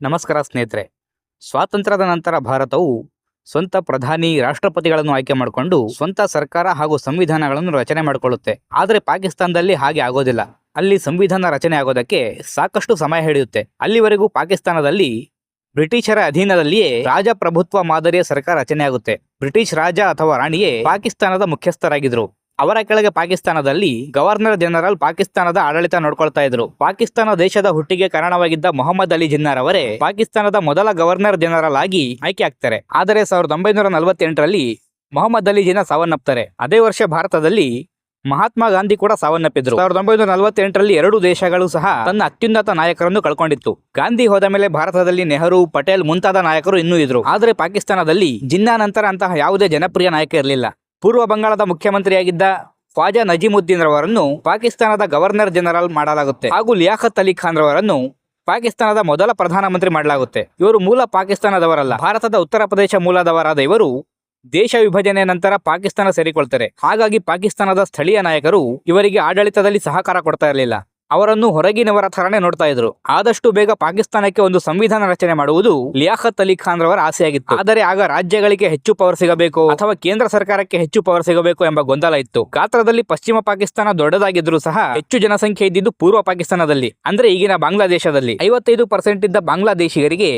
ನಮಸ್ಕಾರ ಸ್ನೇಹಿತರೆ. ಸ್ವಾತಂತ್ರ್ಯದ ನಂತರ ಭಾರತವು ಸ್ವಂತ ಪ್ರಧಾನಿ ರಾಷ್ಟ್ರಪತಿಗಳನ್ನು ಆಯ್ಕೆ ಮಾಡಿಕೊಂಡು ಸ್ವಂತ ಸರ್ಕಾರ ಹಾಗೂ ಸಂವಿಧಾನಗಳನ್ನು ರಚನೆ ಮಾಡಿಕೊಳ್ಳುತ್ತೆ. ಆದರೆ ಪಾಕಿಸ್ತಾನದಲ್ಲಿ ಹಾಗೆ ಆಗೋದಿಲ್ಲ. ಅಲ್ಲಿ ಸಂವಿಧಾನ ರಚನೆ ಆಗೋದಕ್ಕೆ ಸಾಕಷ್ಟು ಸಮಯ ಹಿಡಿಯುತ್ತೆ. ಅಲ್ಲಿವರೆಗೂ ಪಾಕಿಸ್ತಾನದಲ್ಲಿ ಬ್ರಿಟಿಷರ ಅಧೀನದಲ್ಲಿಯೇ ರಾಜಪ್ರಭುತ್ವ ಮಾದರಿಯ ಸರ್ಕಾರ ರಚನೆಯಾಗುತ್ತೆ. ಬ್ರಿಟಿಷ್ ರಾಜ ಅಥವಾ ರಾಣಿಯೇ ಪಾಕಿಸ್ತಾನದ ಮುಖ್ಯಸ್ಥರಾಗಿದ್ರು. ಅವರ ಕೆಳಗೆ ಪಾಕಿಸ್ತಾನದಲ್ಲಿ ಗವರ್ನರ್ ಜನರಲ್ ಪಾಕಿಸ್ತಾನದ ಆಡಳಿತ ನೋಡ್ಕೊಳ್ತಾ ಇದ್ರು. ಪಾಕಿಸ್ತಾನ ದೇಶದ ಹುಟ್ಟಿಗೆ ಕಾರಣವಾಗಿದ್ದ ಮೊಹಮ್ಮದ್ ಅಲಿ ಜಿನ್ನಾರ್ ಅವರೇ ಪಾಕಿಸ್ತಾನದ ಮೊದಲ ಗವರ್ನರ್ ಜನರಲ್ ಆಗಿ ಆಯ್ಕೆ ಆಗ್ತಾರೆ. ಆದರೆ 1948ರಲ್ಲಿ ಮೊಹಮ್ಮದ್ ಅಲಿ ಜಿನ್ನಾ ಸಾವನ್ನಪ್ತಾರೆ. ಅದೇ ವರ್ಷ ಭಾರತದಲ್ಲಿ ಮಹಾತ್ಮ ಗಾಂಧಿ ಕೂಡ ಸಾವನ್ನಪ್ಪಿದ್ರು. 1948ರಲ್ಲಿ ಎರಡೂ ದೇಶಗಳು ಸಹ ತನ್ನ ಅತ್ಯುನ್ನತ ನಾಯಕರನ್ನು ಕಳ್ಕೊಂಡಿತ್ತು. ಗಾಂಧಿ ಹೋದ ಮೇಲೆ ಭಾರತದಲ್ಲಿ ನೆಹರು, ಪಟೇಲ್ ಮುಂತಾದ ನಾಯಕರು ಇನ್ನೂ ಇದ್ರು. ಆದರೆ ಪಾಕಿಸ್ತಾನದಲ್ಲಿ ಜಿನ್ನಾ ನಂತರ ಅಂತಹ ಯಾವುದೇ ಜನಪ್ರಿಯ ನಾಯಕ ಇರಲಿಲ್ಲ. ಪೂರ್ವ ಬಂಗಾಳದ ಮುಖ್ಯಮಂತ್ರಿಯಾಗಿದ್ದ ಖ್ವಾಜಾ ನಜೀಮುದ್ದೀನ್ ರವರನ್ನು ಪಾಕಿಸ್ತಾನದ ಗವರ್ನರ್ ಜನರಲ್ ಮಾಡಲಾಗುತ್ತೆ ಹಾಗೂ ಲಿಯಾಖತ್ ಅಲಿ ಖಾನ್ ರವರನ್ನು ಪಾಕಿಸ್ತಾನದ ಮೊದಲ ಪ್ರಧಾನಮಂತ್ರಿ ಮಾಡಲಾಗುತ್ತೆ. ಇವರು ಮೂಲ ಪಾಕಿಸ್ತಾನದವರಲ್ಲ, ಭಾರತದ ಉತ್ತರ ಪ್ರದೇಶ ಮೂಲದವರಾದ ಇವರು ದೇಶ ವಿಭಜನೆ ನಂತರ ಪಾಕಿಸ್ತಾನ ಸೇರಿಕೊಳ್ತಾರೆ. ಹಾಗಾಗಿ ಪಾಕಿಸ್ತಾನದ ಸ್ಥಳೀಯ ನಾಯಕರು ಇವರಿಗೆ ಆಡಳಿತದಲ್ಲಿ ಸಹಕಾರ ಕೊಡ್ತಾ ಇರಲಿಲ್ಲ. ಅವರನ್ನು ಹೊರಗಿನವರ ಥರನೇ ನೋಡ್ತಾ ಇದ್ರು. ಆದಷ್ಟು ಬೇಗ ಪಾಕಿಸ್ತಾನಕ್ಕೆ ಒಂದು ಸಂವಿಧಾನ ರಚನೆ ಮಾಡುವುದು ಲಿಯಾಖತ್ ಅಲಿ ಖಾನ್ ರವರ ಆಸೆಯಾಗಿತ್ತು. ಆದರೆ ಆಗ ರಾಜ್ಯಗಳಿಗೆ ಹೆಚ್ಚು ಪವರ್ ಸಿಗಬೇಕು ಅಥವಾ ಕೇಂದ್ರ ಸರ್ಕಾರಕ್ಕೆ ಹೆಚ್ಚು ಪವರ್ ಸಿಗಬೇಕು ಎಂಬ ಗೊಂದಲ ಇತ್ತು. ಗಾತ್ರದಲ್ಲಿ ಪಶ್ಚಿಮ ಪಾಕಿಸ್ತಾನ ದೊಡ್ಡದಾಗಿದ್ರೂ ಸಹ ಹೆಚ್ಚು ಜನಸಂಖ್ಯೆ ಇದ್ದಿದ್ದು ಪೂರ್ವ ಪಾಕಿಸ್ತಾನದಲ್ಲಿ, ಅಂದ್ರೆ ಈಗಿನ ಬಾಂಗ್ಲಾದೇಶದಲ್ಲಿ. 55% ಇದ್ದ ಬಾಂಗ್ಲಾದೇಶಿಗರಿಗೆ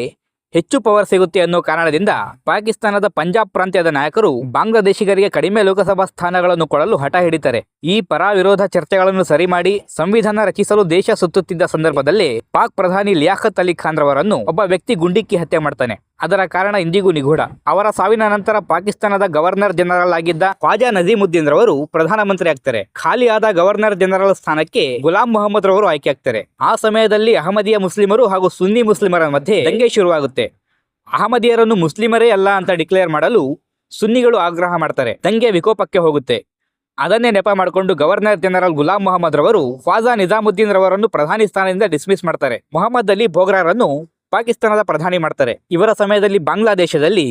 ಹೆಚ್ಚು ಪವರ್ ಸಿಗುತ್ತೆ ಅನ್ನೋ ಕಾರಣದಿಂದ ಪಾಕಿಸ್ತಾನದ ಪಂಜಾಬ್ ಪ್ರಾಂತ್ಯದ ನಾಯಕರು ಬಾಂಗ್ಲಾದೇಶಿಗರಿಗೆ ಕಡಿಮೆ ಲೋಕಸಭಾ ಸ್ಥಾನಗಳನ್ನು ಕೊಡಲು ಹಠ ಹಿಡಿತಾರೆ. ಈ ಪರ ವಿರೋಧ ಚರ್ಚೆಗಳನ್ನು ಸರಿ ಮಾಡಿ ಸಂವಿಧಾನ ರಚಿಸಲು ದೇಶ ಸುತ್ತುತ್ತಿದ್ದ ಸಂದರ್ಭದಲ್ಲಿ ಪಾಕ್ ಪ್ರಧಾನಿ ಲಿಯಾಖತ್ ಅಲಿ ಖಾನ್ ರವರನ್ನು ಒಬ್ಬ ವ್ಯಕ್ತಿ ಗುಂಡಿಕ್ಕಿ ಹತ್ಯೆ ಮಾಡ್ತಾನೆ. ಅದರ ಕಾರಣ ಇಂದಿಗೂ ನಿಗೂಢ. ಅವರ ಸಾವಿನ ನಂತರ ಪಾಕಿಸ್ತಾನದ ಗವರ್ನರ್ ಜನರಲ್ ಆಗಿದ್ದ ಖ್ವಾಜಾ ನಜೀಮುದ್ದೀನ್ ರವರು ಪ್ರಧಾನಮಂತ್ರಿ ಆಗ್ತಾರೆ. ಖಾಲಿಯಾದ ಗವರ್ನರ್ ಜನರಲ್ ಸ್ಥಾನಕ್ಕೆ ಗುಲಾಂ ಮೊಹಮ್ಮದ್ ರವರು ಆಯ್ಕೆ ಆಗ್ತಾರೆ. ಆ ಸಮಯದಲ್ಲಿ ಅಹಮದಿಯ ಮುಸ್ಲಿಮರು ಹಾಗೂ ಸುನ್ನಿ ಮುಸ್ಲಿಮರ ಮಧ್ಯೆ ದಂಗೆ ಶುರುವಾಗುತ್ತೆ. ಅಹಮದಿಯರನ್ನು ಮುಸ್ಲಿಮರೇ ಅಲ್ಲ ಅಂತ ಡಿಕ್ಲೇರ್ ಮಾಡಲು ಸುನ್ನಿಗಳು ಆಗ್ರಹ ಮಾಡ್ತಾರೆ. ದಂಗೆ ವಿಕೋಪಕ್ಕೆ ಹೋಗುತ್ತೆ. ಅದನ್ನೇ ನೆಪ ಮಾಡಿಕೊಂಡು ಗವರ್ನರ್ ಜನರಲ್ ಗುಲಾಂ ಮೊಹಮ್ಮದ್ ರವರು ಖ್ವಾಜಾ ನಿಜಾಮುದ್ದೀನ್ ರವರನ್ನು ಪ್ರಧಾನಿ ಸ್ಥಾನದಿಂದ ಡಿಸ್ಮಿಸ್ ಮಾಡ್ತಾರೆ. ಮೊಹಮ್ಮದ್ ಅಲಿ ಭೋಗ್ರಾರನ್ನು ಪಾಕಿಸ್ತಾನದ ಪ್ರಧಾನಿ ಮಾಡ್ತಾರೆ. ಇವರ ಸಮಯದಲ್ಲಿ ಬಾಂಗ್ಲಾದೇಶದಲ್ಲಿ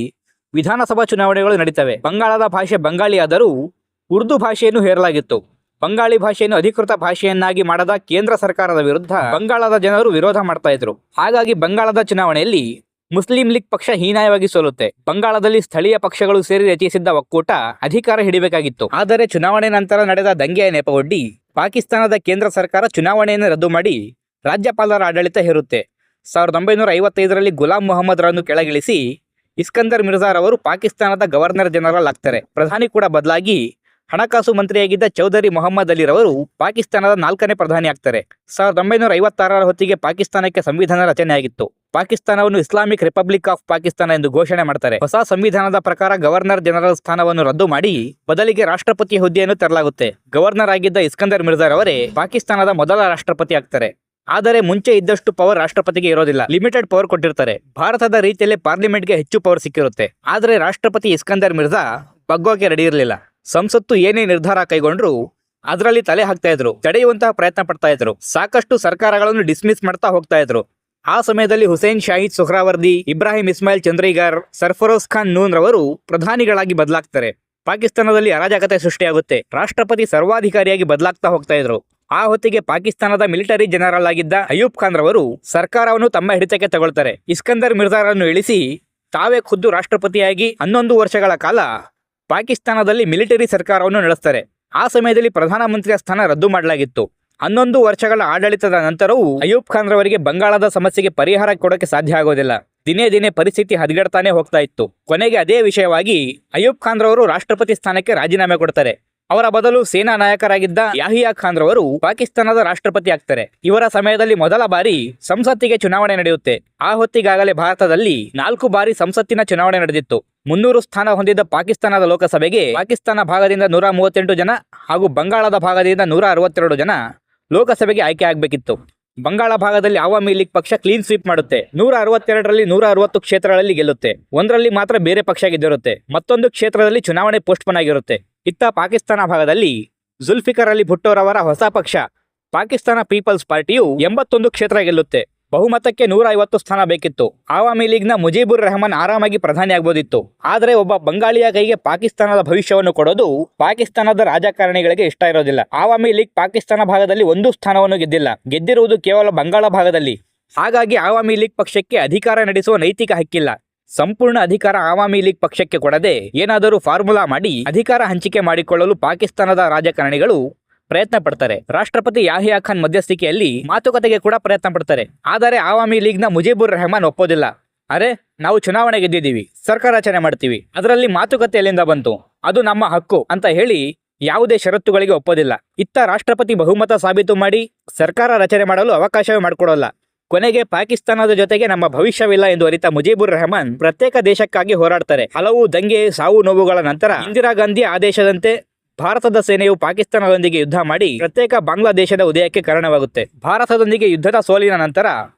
ವಿಧಾನಸಭಾ ಚುನಾವಣೆಗಳು ನಡೀತವೆ. ಬಂಗಾಳದ ಭಾಷೆ ಬಂಗಾಳಿ ಆದರೂ ಉರ್ದು ಭಾಷೆಯನ್ನು ಹೇರಲಾಗಿತ್ತು. ಬಂಗಾಳಿ ಭಾಷೆಯನ್ನು ಅಧಿಕೃತ ಭಾಷೆಯನ್ನಾಗಿ ಮಾಡದ ಕೇಂದ್ರ ಸರ್ಕಾರದ ವಿರುದ್ಧ ಬಂಗಾಳದ ಜನರು ವಿರೋಧ ಮಾಡ್ತಾ ಇದ್ರು. ಹಾಗಾಗಿ ಬಂಗಾಳದ ಚುನಾವಣೆಯಲ್ಲಿ ಮುಸ್ಲಿಂ ಲೀಗ್ ಪಕ್ಷ ಹೀನಾಯವಾಗಿ ಸೋಲುತ್ತೆ. ಬಂಗಾಳದಲ್ಲಿ ಸ್ಥಳೀಯ ಪಕ್ಷಗಳು ಸೇರಿ ರಚಿಸಿದ್ದ ಒಕ್ಕೂಟ ಅಧಿಕಾರ ಹಿಡಿಬೇಕಾಗಿತ್ತು. ಆದರೆ ಚುನಾವಣೆ ನಂತರ ನಡೆದ ದಂಗೆಯ ನೆಪವೊಡ್ಡಿ ಪಾಕಿಸ್ತಾನದ ಕೇಂದ್ರ ಸರ್ಕಾರ ಚುನಾವಣೆಯನ್ನು ರದ್ದು ಮಾಡಿ ರಾಜ್ಯಪಾಲರ ಆಡಳಿತ ಹೇರುತ್ತೆ. 1955ರಲ್ಲಿ ಗುಲಾಂ ಮೊಹಮ್ಮದ್ ರನ್ನು ಕೆಳಗಿಳಿಸಿ ಇಸ್ಕಂದರ್ ಮಿರ್ಜಾ ರವರು ಪಾಕಿಸ್ತಾನದ ಗವರ್ನರ್ ಜನರಲ್ ಆಗ್ತಾರೆ. ಪ್ರಧಾನಿ ಕೂಡ ಬದಲಾಗಿ ಹಣಕಾಸು ಮಂತ್ರಿಯಾಗಿದ್ದ ಚೌಧರಿ ಮೊಹಮ್ಮದ್ ಅಲಿ ರವರು ಪಾಕಿಸ್ತಾನದ 4ನೇ ಪ್ರಧಾನಿ ಆಗ್ತಾರೆ. 1956ರ ಹೊತ್ತಿಗೆ ಪಾಕಿಸ್ತಾನಕ್ಕೆ ಸಂವಿಧಾನ ರಚನೆಯಾಗಿತ್ತು. ಪಾಕಿಸ್ತಾನವನ್ನು ಇಸ್ಲಾಮಿಕ್ ರಿಪಬ್ಲಿಕ್ ಆಫ್ ಪಾಕಿಸ್ತಾನ ಎಂದು ಘೋಷಣೆ ಮಾಡ್ತಾರೆ. ಹೊಸ ಸಂವಿಧಾನದ ಪ್ರಕಾರ ಗವರ್ನರ್ ಜನರಲ್ ಸ್ಥಾನವನ್ನು ರದ್ದು ಮಾಡಿ ಬದಲಿಗೆ ರಾಷ್ಟ್ರಪತಿ ಹುದ್ದೆಯನ್ನು ತರಲಾಗುತ್ತೆ. ಗವರ್ನರ್ ಆಗಿದ್ದ ಇಸ್ಕಂದರ್ ಮಿರ್ಜಾ ರವರೇ ಪಾಕಿಸ್ತಾನದ ಮೊದಲ ರಾಷ್ಟ್ರಪತಿ ಆಗ್ತಾರೆ. ಆದರೆ ಮುಂಚೆ ಇದ್ದಷ್ಟು ಪವರ್ ರಾಷ್ಟ್ರಪತಿಗೆ ಇರೋದಿಲ್ಲ, ಲಿಮಿಟೆಡ್ ಪವರ್ ಕೊಟ್ಟಿರ್ತಾರೆ. ಭಾರತದ ರೀತಿಯಲ್ಲಿ ಪಾರ್ಲಿಮೆಂಟ್ಗೆ ಹೆಚ್ಚು ಪವರ್ ಸಿಕ್ಕಿರುತ್ತೆ. ಆದರೆ ರಾಷ್ಟ್ರಪತಿ ಇಸ್ಕಂದರ್ ಮಿರ್ಜಾ ಬಗ್ಗೋಕೆ ರೆಡಿ ಇರಲಿಲ್ಲ. ಸಂಸತ್ತು ಏನೇ ನಿರ್ಧಾರ ಕೈಗೊಂಡ್ರು ಅದರಲ್ಲಿ ತಲೆ ಹಾಕ್ತಾ ಇದ್ರು, ತಡೆಯುವಂತಹ ಪ್ರಯತ್ನ ಪಡ್ತಾ ಇದ್ರು. ಸಾಕಷ್ಟು ಸರ್ಕಾರಗಳನ್ನು ಡಿಸ್ಮಿಸ್ ಮಾಡ್ತಾ ಹೋಗ್ತಾ ಇದ್ರು. ಆ ಸಮಯದಲ್ಲಿ ಹುಸೇನ್ ಶಾಹಿದ್ ಸುಹ್ರಾವರ್ದಿ, ಇಬ್ರಾಹಿಂ ಇಸ್ಮಾಯಿಲ್ ಚಂದ್ರೀಗರ್, ಸರ್ಫರೋಜ್ ಖಾನ್ ನೂನ್ ರವರು ಪ್ರಧಾನಿಗಳಾಗಿ ಬದಲಾಗ್ತಾರೆ. ಪಾಕಿಸ್ತಾನದಲ್ಲಿ ಅರಾಜಕತೆ ಸೃಷ್ಟಿಯಾಗುತ್ತೆ. ರಾಷ್ಟ್ರಪತಿ ಸರ್ವಾಧಿಕಾರಿಯಾಗಿ ಬದಲಾಗ್ತಾ ಹೋಗ್ತಾ ಇದ್ರು. ಆ ಹೊತ್ತಿಗೆ ಪಾಕಿಸ್ತಾನದ ಮಿಲಿಟರಿ ಜನರಲ್ ಆಗಿದ್ದ ಅಯೂಬ್ ಖಾನ್ ರವರು ಸರ್ಕಾರವನ್ನು ತಮ್ಮ ಹಿಡಿತಕ್ಕೆ ತಗೊಳ್ತಾರೆ. ಇಸ್ಕಂದರ್ ಮಿರ್ಜಾರನ್ನು ಇಳಿಸಿ ತಾವೇ ಖುದ್ದು ರಾಷ್ಟ್ರಪತಿಯಾಗಿ 11 ವರ್ಷಗಳ ಕಾಲ ಪಾಕಿಸ್ತಾನದಲ್ಲಿ ಮಿಲಿಟರಿ ಸರ್ಕಾರವನ್ನು ನಡೆಸ್ತಾರೆ. ಆ ಸಮಯದಲ್ಲಿ ಪ್ರಧಾನಮಂತ್ರಿಯ ಸ್ಥಾನ ರದ್ದು ಮಾಡಲಾಗಿತ್ತು. 11 ವರ್ಷಗಳ ಆಡಳಿತದ ನಂತರವೂ ಅಯೂಬ್ ಖಾನ್ ರವರಿಗೆ ಬಂಗಾಳದ ಸಮಸ್ಯೆಗೆ ಪರಿಹಾರ ಕೊಡೋಕೆ ಸಾಧ್ಯ ಆಗೋದಿಲ್ಲ. ದಿನೇ ದಿನೇ ಪರಿಸ್ಥಿತಿ ಹದಗೆಡ್ತಾನೆ ಹೋಗ್ತಾ ಇತ್ತು. ಕೊನೆಗೆ ಅದೇ ವಿಷಯವಾಗಿ ಅಯೂಬ್ ಖಾನ್ ರವರು ರಾಷ್ಟ್ರಪತಿ ಸ್ಥಾನಕ್ಕೆ ರಾಜೀನಾಮೆ ಕೊಡ್ತಾರೆ. ಅವರ ಬದಲು ಸೇನಾ ನಾಯಕರಾಗಿದ್ದ ಯಾಹಿಯಾ ಖಾನ್ ರವರು ಪಾಕಿಸ್ತಾನದ ರಾಷ್ಟ್ರಪತಿ ಆಗ್ತಾರೆ. ಇವರ ಸಮಯದಲ್ಲಿ ಮೊದಲ ಬಾರಿ ಸಂಸತ್ತಿಗೆ ಚುನಾವಣೆ ನಡೆಯುತ್ತೆ. ಆ ಹೊತ್ತಿಗಾಗಲೇ ಭಾರತದಲ್ಲಿ 4 ಬಾರಿ ಸಂಸತ್ತಿನ ಚುನಾವಣೆ ನಡೆದಿತ್ತು. 300 ಸ್ಥಾನ ಹೊಂದಿದ್ದ ಪಾಕಿಸ್ತಾನದ ಲೋಕಸಭೆಗೆ ಪಾಕಿಸ್ತಾನ ಭಾಗದಿಂದ 138 ಜನ ಹಾಗೂ ಬಂಗಾಳದ ಭಾಗದಿಂದ 162 ಜನ ಲೋಕಸಭೆಗೆ ಆಯ್ಕೆ ಆಗಬೇಕಿತ್ತು. ಬಂಗಾಳ ಭಾಗದಲ್ಲಿ ಆವಾಮಿ ಲೀಗ್ ಪಕ್ಷ ಕ್ಲೀನ್ ಸ್ವೀಪ್ ಮಾಡುತ್ತೆ. 162ರಲ್ಲಿ 160 ಕ್ಷೇತ್ರಗಳಲ್ಲಿ ಗೆಲ್ಲುತ್ತೆ. ಒಂದರಲ್ಲಿ ಮಾತ್ರ ಬೇರೆ ಪಕ್ಷ ಗೆದ್ದಿರುತ್ತೆ. ಮತ್ತೊಂದು ಕ್ಷೇತ್ರದಲ್ಲಿ ಚುನಾವಣೆ ಪೋಸ್ಟ್ಪೋನ್ ಆಗಿರುತ್ತೆ. ಇತ್ತ ಪಾಕಿಸ್ತಾನ ಭಾಗದಲ್ಲಿ ಜುಲ್ಫಿಕರ್ ಅಲಿ ಭುಟ್ಟೋ ರವರ ಹೊಸ ಪಕ್ಷ ಪಾಕಿಸ್ತಾನ ಪೀಪಲ್ಸ್ ಪಾರ್ಟಿಯು 81 ಕ್ಷೇತ್ರ ಗೆಲ್ಲುತ್ತೆ. ಬಹುಮತಕ್ಕೆ 150 ಸ್ಥಾನ ಬೇಕಿತ್ತು. ಆವಾಮಿ ಲೀಗ್ನ ಮುಜೀಬುರ್ ರೆಹಮಾನ್ ಆರಾಮಾಗಿ ಪ್ರಧಾನಿ ಆಗ್ಬೋದಿತ್ತು. ಆದರೆ ಒಬ್ಬ ಬಂಗಾಳಿಯ ಕೈಗೆ ಪಾಕಿಸ್ತಾನದ ಭವಿಷ್ಯವನ್ನು ಕೊಡೋದು ಪಾಕಿಸ್ತಾನದ ರಾಜಕಾರಣಿಗಳಿಗೆ ಇಷ್ಟ ಇರೋದಿಲ್ಲ. ಆವಾಮಿ ಲೀಗ್ ಪಾಕಿಸ್ತಾನ ಭಾಗದಲ್ಲಿ 1 ಸ್ಥಾನವನ್ನು ಗೆದ್ದಿಲ್ಲ. ಗೆದ್ದಿರುವುದು ಕೇವಲ ಬಂಗಾಳ ಭಾಗದಲ್ಲಿ. ಹಾಗಾಗಿ ಆವಾಮಿ ಲೀಗ್ ಪಕ್ಷಕ್ಕೆ ಅಧಿಕಾರ ನಡೆಸುವ ನೈತಿಕ ಹಕ್ಕಿಲ್ಲ. ಸಂಪೂರ್ಣ ಅಧಿಕಾರ ಆವಾಮಿ ಲೀಗ್ ಪಕ್ಷಕ್ಕೆ ಕೊಡದೆ ಏನಾದರೂ ಫಾರ್ಮುಲಾ ಮಾಡಿ ಅಧಿಕಾರ ಹಂಚಿಕೆ ಮಾಡಿಕೊಳ್ಳಲು ಪಾಕಿಸ್ತಾನದ ರಾಜಕಾರಣಿಗಳು ಪ್ರಯತ್ನ ಪಡ್ತಾರೆ. ರಾಷ್ಟ್ರಪತಿ ಯಾಹಿಯಾ ಖಾನ್ ಮಧ್ಯಸ್ಥಿಕೆಯಲ್ಲಿ ಮಾತುಕತೆಗೆ ಕೂಡ ಪ್ರಯತ್ನ ಪಡ್ತಾರೆ. ಆದರೆ ಆವಾಮಿ ಲೀಗ್ನ ಮುಜೀಬುರ್ ರೆಹಮಾನ್ ಒಪ್ಪೋದಿಲ್ಲ. ಅರೆ, ನಾವು ಚುನಾವಣೆ ಗೆದ್ದಿದ್ದೀವಿ, ಸರ್ಕಾರ ರಚನೆ ಮಾಡ್ತೀವಿ, ಅದರಲ್ಲಿ ಮಾತುಕತೆ ಎಲ್ಲಿಂದ ಬಂತು, ಅದು ನಮ್ಮ ಹಕ್ಕು ಅಂತ ಹೇಳಿ ಯಾವುದೇ ಷರತ್ತುಗಳಿಗೆ ಒಪ್ಪೋದಿಲ್ಲ. ಇತ್ತ ರಾಷ್ಟ್ರಪತಿ ಬಹುಮತ ಸಾಬೀತು ಮಾಡಿ ಸರ್ಕಾರ ರಚನೆ ಮಾಡಲು ಅವಕಾಶವೇ ಮಾಡಿಕೊಡೋಲ್ಲ. ಕೊನೆಗೆ ಪಾಕಿಸ್ತಾನದ ಜೊತೆಗೆ ನಮ್ಮ ಭವಿಷ್ಯವಿಲ್ಲ ಎಂದು ಅರಿತ ಮುಜೀಬುರ್ ರೆಹಮಾನ್ ಪ್ರತ್ಯೇಕ ದೇಶಕ್ಕಾಗಿ ಹೋರಾಡ್ತಾರೆ. ಹಲವು ದಂಗೆ, ಸಾವು ನೋವುಗಳ ನಂತರ ಇಂದಿರಾ ಗಾಂಧಿ ಆದೇಶದಂತೆ ಭಾರತದ ಸೇನೆಯು ಪಾಕಿಸ್ತಾನದೊಂದಿಗೆ ಯುದ್ಧ ಮಾಡಿ ಪ್ರತ್ಯೇಕ ಬಾಂಗ್ಲಾದೇಶದ ಉದಯಕ್ಕೆ ಕಾರಣವಾಗುತ್ತೆ. ಭಾರತದೊಂದಿಗೆ ಯುದ್ಧದ ಸೋಲಿನ ನಂತರ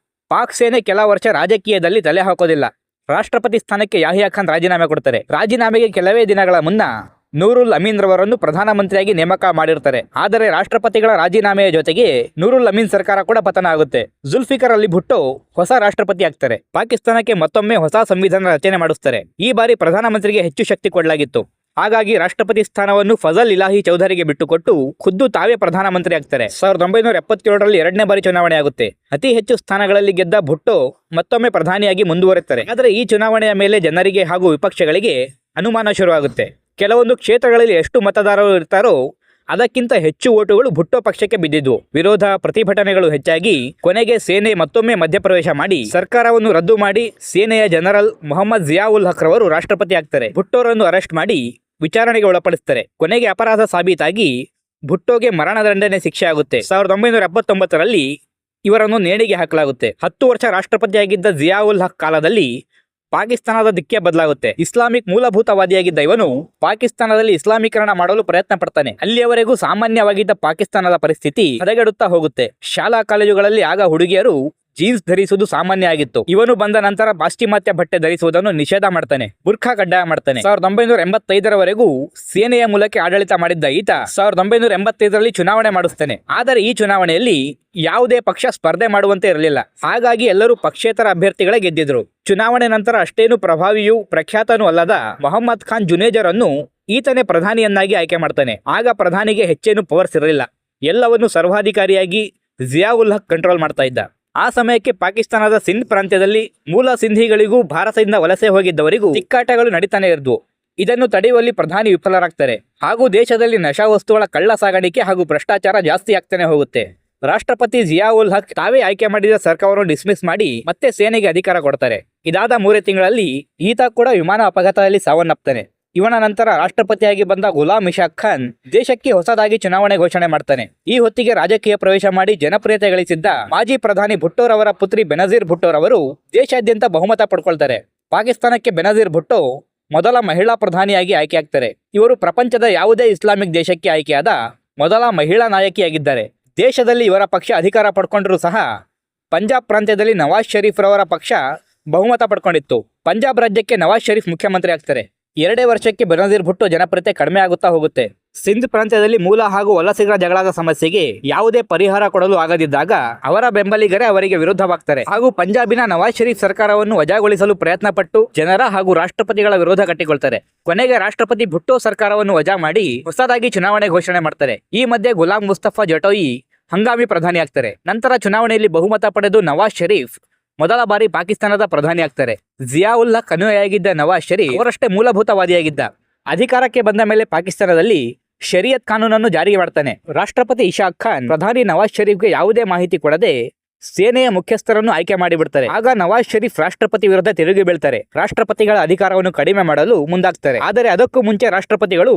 ಪಾಕ್ ಸೇನೆ ಕೆಲ ವರ್ಷ ರಾಜಕೀಯದಲ್ಲಿ ತಲೆ ಹಾಕೋದಿಲ್ಲ. ರಾಷ್ಟ್ರಪತಿ ಸ್ಥಾನಕ್ಕೆ ಯಾಹಿಯಾ ಖಾನ್ ರಾಜೀನಾಮೆ ಕೊಡ್ತಾರೆ. ರಾಜೀನಾಮೆಗೆ ಕೆಲವೇ ದಿನಗಳ ಮುನ್ನ ನೂರುಲ್ ಅಮೀನ್ ರವರನ್ನು ಪ್ರಧಾನಮಂತ್ರಿಯಾಗಿ ನೇಮಕ ಮಾಡಿರ್ತಾರೆ. ಆದರೆ ರಾಷ್ಟ್ರಪತಿಗಳ ರಾಜೀನಾಮೆಯ ಜೊತೆಗೆ ನೂರುಲ್ ಅಮೀನ್ ಸರ್ಕಾರ ಕೂಡ ಪತನ ಆಗುತ್ತೆ. ಜುಲ್ಫಿಕರ್ ಅಲಿ ಭುಟ್ಟೋ ಹೊಸ ರಾಷ್ಟ್ರಪತಿ ಆಗ್ತಾರೆ. ಪಾಕಿಸ್ತಾನಕ್ಕೆ ಮತ್ತೊಮ್ಮೆ ಹೊಸ ಸಂವಿಧಾನ ರಚನೆ ಮಾಡಿಸ್ತಾರೆ. ಈ ಬಾರಿ ಪ್ರಧಾನಮಂತ್ರಿಗೆ ಹೆಚ್ಚು ಶಕ್ತಿ ಕೊಡಲಾಗಿತ್ತು. ಹಾಗಾಗಿ ರಾಷ್ಟ್ರಪತಿ ಸ್ಥಾನವನ್ನು ಫಜಲ್ ಇಲಾಹಿ ಚೌಧರಿಗೆ ಬಿಟ್ಟುಕೊಟ್ಟು ಖುದ್ದು ತಾವೇ ಪ್ರಧಾನಮಂತ್ರಿ ಆಗ್ತಾರೆ. 1977ರಲ್ಲಿ ಎರಡನೇ ಬಾರಿ ಚುನಾವಣೆ ಆಗುತ್ತೆ. ಅತಿ ಹೆಚ್ಚು ಸ್ಥಾನಗಳಲ್ಲಿ ಗೆದ್ದ ಭುಟ್ಟೋ ಮತ್ತೊಮ್ಮೆ ಪ್ರಧಾನಿಯಾಗಿ ಮುಂದುವರೆಯುತ್ತಾರೆ. ಆದರೆ ಈ ಚುನಾವಣೆಯ ಮೇಲೆ ಜನರಿಗೆ ಹಾಗೂ ವಿಪಕ್ಷಗಳಿಗೆ ಅನುಮಾನ ಶುರುವಾಗುತ್ತೆ. ಕೆಲವೊಂದು ಕ್ಷೇತ್ರಗಳಲ್ಲಿ ಎಷ್ಟು ಮತದಾರರು ಇರ್ತಾರೋ ಅದಕ್ಕಿಂತ ಹೆಚ್ಚು ಓಟುಗಳು ಭುಟ್ಟೋ ಪಕ್ಷಕ್ಕೆ ಬಿದ್ದಿದ್ವು. ವಿರೋಧ ಪ್ರತಿಭಟನೆಗಳು ಹೆಚ್ಚಾಗಿ ಕೊನೆಗೆ ಸೇನೆ ಮತ್ತೊಮ್ಮೆ ಮಧ್ಯಪ್ರವೇಶ ಮಾಡಿ ಸರ್ಕಾರವನ್ನು ರದ್ದು ಮಾಡಿ ಸೇನೆಯ ಜನರಲ್ ಮೊಹಮ್ಮದ್ ಜಿಯಾವುಲ್ ಹಕ್ ರವರು ರಾಷ್ಟ್ರಪತಿ ಆಗ್ತಾರೆ. ಭುಟ್ಟೋರನ್ನು ಅರೆಸ್ಟ್ ಮಾಡಿ ವಿಚಾರಣೆಗೆ ಒಳಪಡಿಸ್ತಾರೆ. ಕೊನೆಗೆ ಅಪರಾಧ ಸಾಬೀತಾಗಿ ಭುಟ್ಟೋಗೆ ಮರಣದಂಡನೆ ಶಿಕ್ಷೆ ಆಗುತ್ತೆ. 1979ರಲ್ಲಿ ಇವರನ್ನು ನೇಣಿಗೆ ಹಾಕಲಾಗುತ್ತೆ. 10 ವರ್ಷ ರಾಷ್ಟ್ರಪತಿಯಾಗಿದ್ದ ಜಿಯಾವುಲ್ ಹಕ್ ಕಾಲದಲ್ಲಿ ಪಾಕಿಸ್ತಾನದ ದಿಕ್ಕೇ ಬದಲಾಗುತ್ತೆ. ಇಸ್ಲಾಮಿಕ್ ಮೂಲಭೂತವಾದಿಯಾಗಿದ್ದ ಇವನು ಪಾಕಿಸ್ತಾನದಲ್ಲಿ ಇಸ್ಲಾಮೀಕರಣ ಮಾಡಲು ಪ್ರಯತ್ನ ಪಡ್ತಾನೆ. ಅಲ್ಲಿಯವರೆಗೂ ಸಾಮಾನ್ಯವಾಗಿದ್ದ ಪಾಕಿಸ್ತಾನದ ಪರಿಸ್ಥಿತಿ ಹದಗೆಡುತ್ತಾ ಹೋಗುತ್ತೆ. ಶಾಲಾ ಕಾಲೇಜುಗಳಲ್ಲಿ ಆಗ ಹುಡುಗಿಯರು ಜೀನ್ಸ್ ಧರಿಸುವುದು ಸಾಮಾನ್ಯ ಆಗಿತ್ತು. ಇವನು ಬಂದ ನಂತರ ಪಾಶ್ಚಿಮಾತ್ಯ ಬಟ್ಟೆ ಧರಿಸುವುದನ್ನು ನಿಷೇಧ ಮಾಡ್ತಾನೆ. ಬುರ್ಖಾ ಕಡ್ಡಾಯ ಮಾಡ್ತಾನೆ. 1985ರವರೆಗೂ ಸೇನೆಯ ಮೂಲಕ ಆಡಳಿತ ಮಾಡಿದ್ದ ಈತ 1985ರಲ್ಲಿ ಚುನಾವಣೆ ಮಾಡಿಸ್ತಾನೆ. ಆದರೆ ಈ ಚುನಾವಣೆಯಲ್ಲಿ ಯಾವುದೇ ಪಕ್ಷ ಸ್ಪರ್ಧೆ ಮಾಡುವಂತೆ ಇರಲಿಲ್ಲ. ಹಾಗಾಗಿ ಎಲ್ಲರೂ ಪಕ್ಷೇತರ ಅಭ್ಯರ್ಥಿಗಳೇ ಗೆದ್ದಿದ್ರು. ಚುನಾವಣೆ ನಂತರ ಅಷ್ಟೇನು ಪ್ರಭಾವಿಯೂ ಪ್ರಖ್ಯಾತನೂ ಅಲ್ಲದ ಮೊಹಮ್ಮದ್ ಖಾನ್ ಜುನೇಜರನ್ನು ಈತನೇ ಪ್ರಧಾನಿಯನ್ನಾಗಿ ಆಯ್ಕೆ ಮಾಡ್ತಾನೆ. ಆಗ ಪ್ರಧಾನಿಗೆ ಹೆಚ್ಚೇನು ಪವರ್ಸ್ ಇರಲಿಲ್ಲ. ಎಲ್ಲವನ್ನು ಸರ್ವಾಧಿಕಾರಿಯಾಗಿ ಜಿಯಾವುಲ್ ಹಕ್ ಕಂಟ್ರೋಲ್ ಮಾಡ್ತಾ ಇದ್ದ. ಆ ಸಮಯಕ್ಕೆ ಪಾಕಿಸ್ತಾನದ ಸಿಂಧ್ ಪ್ರಾಂತ್ಯದಲ್ಲಿ ಮೂಲ ಸಿಂಧಿಗಳಿಗೂ ಭಾರತದಿಂದ ವಲಸೆ ಹೋಗಿದ್ದವರಿಗೂ ತಿಕ್ಕಾಟಗಳು ನಡೀತಾನೆ ಇದ್ವು. ಇದನ್ನು ತಡೆಯುವಲ್ಲಿ ಪ್ರಧಾನಿ ವಿಫಲರಾಗ್ತಾರೆ. ಹಾಗೂ ದೇಶದಲ್ಲಿ ನಶಾವಸ್ತುಗಳ ಕಳ್ಳ ಸಾಗಾಣಿಕೆ ಹಾಗೂ ಭ್ರಷ್ಟಾಚಾರ ಜಾಸ್ತಿ ಆಗ್ತಾನೆ ಹೋಗುತ್ತೆ. ರಾಷ್ಟ್ರಪತಿ ಜಿಯಾವುಲ್ ಹಕ್ ತಾವೇ ಆಯ್ಕೆ ಮಾಡಿದ ಸರ್ಕಾರವನ್ನು ಡಿಸ್ಮಿಸ್ ಮಾಡಿ ಮತ್ತೆ ಸೇನೆಗೆ ಅಧಿಕಾರ ಕೊಡ್ತಾರೆ. ಇದಾದ 3 ತಿಂಗಳಲ್ಲಿ ಈತ ಕೂಡ ವಿಮಾನ ಅಪಘಾತದಲ್ಲಿ ಸಾವನ್ನಪ್ತಾನೆ. ಇವನ ನಂತರ ರಾಷ್ಟ್ರಪತಿಯಾಗಿ ಬಂದ ಗುಲಾಂ ಇಶಾಕ್ ಖಾನ್ ದೇಶಕ್ಕೆ ಹೊಸದಾಗಿ ಚುನಾವಣೆ ಘೋಷಣೆ ಮಾಡ್ತಾನೆ. ಈ ಹೊತ್ತಿಗೆ ರಾಜಕೀಯ ಪ್ರವೇಶ ಮಾಡಿ ಜನಪ್ರಿಯತೆ ಗಳಿಸಿದ್ದ ಮಾಜಿ ಪ್ರಧಾನಿ ಭುಟ್ಟೋರವರ ಪುತ್ರಿ ಬೆನಜೀರ್ ಭುಟ್ಟೋರವರು ದೇಶಾದ್ಯಂತ ಬಹುಮತ ಪಡ್ಕೊಳ್ತಾರೆ. ಪಾಕಿಸ್ತಾನಕ್ಕೆ ಬೆನಜೀರ್ ಭುಟ್ಟೋ ಮೊದಲ ಮಹಿಳಾ ಪ್ರಧಾನಿಯಾಗಿ ಆಯ್ಕೆಯಾಗ್ತಾರೆ. ಇವರು ಪ್ರಪಂಚದ ಯಾವುದೇ ಇಸ್ಲಾಮಿಕ್ ದೇಶಕ್ಕೆ ಆಯ್ಕೆಯಾದ ಮೊದಲ ಮಹಿಳಾ ನಾಯಕಿಯಾಗಿದ್ದಾರೆ. ದೇಶದಲ್ಲಿ ಇವರ ಪಕ್ಷ ಅಧಿಕಾರ ಪಡ್ಕೊಂಡ್ರೂ ಸಹ ಪಂಜಾಬ್ ಪ್ರಾಂತ್ಯದಲ್ಲಿ ನವಾಜ್ ಶರೀಫ್ ರವರ ಪಕ್ಷ ಬಹುಮತ ಪಡ್ಕೊಂಡಿತ್ತು. ಪಂಜಾಬ್ ರಾಜ್ಯಕ್ಕೆ ನವಾಜ್ ಶರೀಫ್ ಮುಖ್ಯಮಂತ್ರಿ ಆಗ್ತಾರೆ. 2 ವರ್ಷಕ್ಕೆ ಬೆನಜೀರ್ ಭುಟ್ಟೋ ಜನಪ್ರಿಯತೆ ಕಡಿಮೆ ಆಗುತ್ತಾ ಹೋಗುತ್ತೆ. ಸಿಂಧ್ ಪ್ರಾಂತ್ಯದಲ್ಲಿ ಮೂಲ ಹಾಗೂ ವಲಸಿಗರ ಜಗಳದ ಸಮಸ್ಯೆಗೆ ಯಾವುದೇ ಪರಿಹಾರ ಕೊಡಲು ಆಗದಿದ್ದಾಗ ಅವರ ಬೆಂಬಲಿಗರೇ ಅವರಿಗೆ ವಿರುದ್ಧವಾಗ್ತಾರೆ. ಹಾಗೂ ಪಂಜಾಬಿನ ನವಾಜ್ ಶರೀಫ್ ಸರ್ಕಾರವನ್ನು ವಜಾಗೊಳಿಸಲು ಪ್ರಯತ್ನ ಪಟ್ಟು ಜನರ ಹಾಗೂ ರಾಷ್ಟ್ರಪತಿಗಳ ವಿರೋಧ ಕಟ್ಟಿಕೊಳ್ತಾರೆ. ಕೊನೆಗೆ ರಾಷ್ಟ್ರಪತಿ ಭುಟ್ಟೋ ಸರ್ಕಾರವನ್ನು ವಜಾ ಮಾಡಿ ಹೊಸದಾಗಿ ಚುನಾವಣೆ ಘೋಷಣೆ ಮಾಡ್ತಾರೆ. ಈ ಮಧ್ಯೆ ಗುಲಾಂ ಮುಸ್ತಫಾ ಜಟೋಯಿ ಹಂಗಾಮಿ ಪ್ರಧಾನಿ ಆಗ್ತಾರೆ. ನಂತರ ಚುನಾವಣೆಯಲ್ಲಿ ಬಹುಮತ ಪಡೆದು ನವಾಜ್ ಶರೀಫ್ ಮೊದಲ ಬಾರಿ ಪಾಕಿಸ್ತಾನದ ಪ್ರಧಾನಿ ಆಗ್ತಾರೆ. ಜಿಯಾವುಲ್ ಹಕ್ ಅನುಯಾಯಿಯಾಗಿದ್ದ ನವಾಜ್ ಶರೀಫ್ ಅವರಷ್ಟೇ ಮೂಲಭೂತವಾದಿಯಾಗಿದ್ದ. ಅಧಿಕಾರಕ್ಕೆ ಬಂದ ಮೇಲೆ ಪಾಕಿಸ್ತಾನದಲ್ಲಿ ಶರಿಯತ್ ಕಾನೂನನ್ನು ಜಾರಿಗೆ ಮಾಡ್ತಾನೆ. ರಾಷ್ಟ್ರಪತಿ ಇಶಾಕ್ ಖಾನ್ ಪ್ರಧಾನಿ ನವಾಜ್ ಶರೀಫ್ಗೆ ಯಾವುದೇ ಮಾಹಿತಿ ಕೊಡದೆ ಸೇನೆಯ ಮುಖ್ಯಸ್ಥರನ್ನು ಆಯ್ಕೆ ಮಾಡಿಬಿಡ್ತಾರೆ. ಆಗ ನವಾಜ್ ಶರೀಫ್ ರಾಷ್ಟ್ರಪತಿ ವಿರುದ್ಧ ತಿರುಗಿ ಬೀಳ್ತಾರೆ. ರಾಷ್ಟ್ರಪತಿಗಳ ಅಧಿಕಾರವನ್ನು ಕಡಿಮೆ ಮಾಡಲು ಮುಂದಾಗ್ತಾರೆ. ಆದರೆ ಅದಕ್ಕೂ ಮುಂಚೆ ರಾಷ್ಟ್ರಪತಿಗಳು